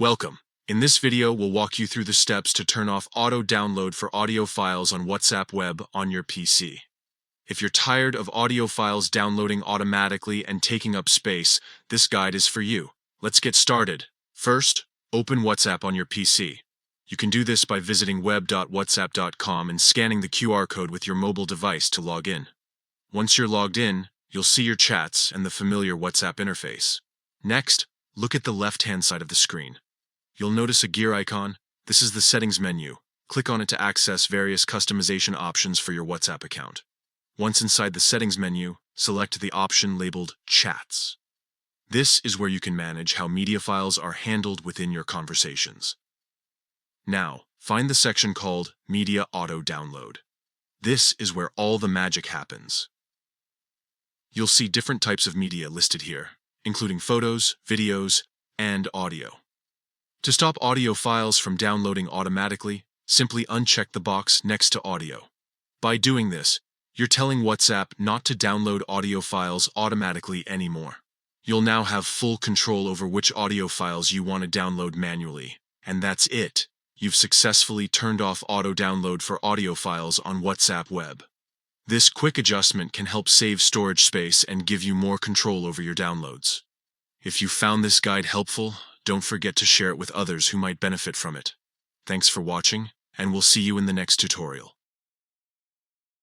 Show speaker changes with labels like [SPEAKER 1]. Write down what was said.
[SPEAKER 1] Welcome. In this video, we'll walk you through the steps to turn off auto-download for audio files on WhatsApp web on your PC. If you're tired of audio files downloading automatically and taking up space, this guide is for you. Let's get started. First, open WhatsApp on your PC. You can do this by visiting web.whatsapp.com and scanning the QR code with your mobile device to log in. Once you're logged in, you'll see your chats and the familiar WhatsApp interface. Next, look at the left-hand side of the screen. You'll notice a gear icon. This is the settings menu. Click on it to access various customization options for your WhatsApp account. Once inside the settings menu, select the option labeled Chats. This is where you can manage how media files are handled within your conversations. Now, find the section called Media Auto Download. This is where all the magic happens. You'll see different types of media listed here, including photos, videos, and audio. To stop audio files from downloading automatically, simply uncheck the box next to audio. By doing this, you're telling WhatsApp not to download audio files automatically anymore. You'll now have full control over which audio files you want to download manually. And that's it. You've successfully turned off auto-download for audio files on WhatsApp web. This quick adjustment can help save storage space and give you more control over your downloads. If you found this guide helpful, don't forget to share it with others who might benefit from it. Thanks for watching, and we'll see you in the next tutorial.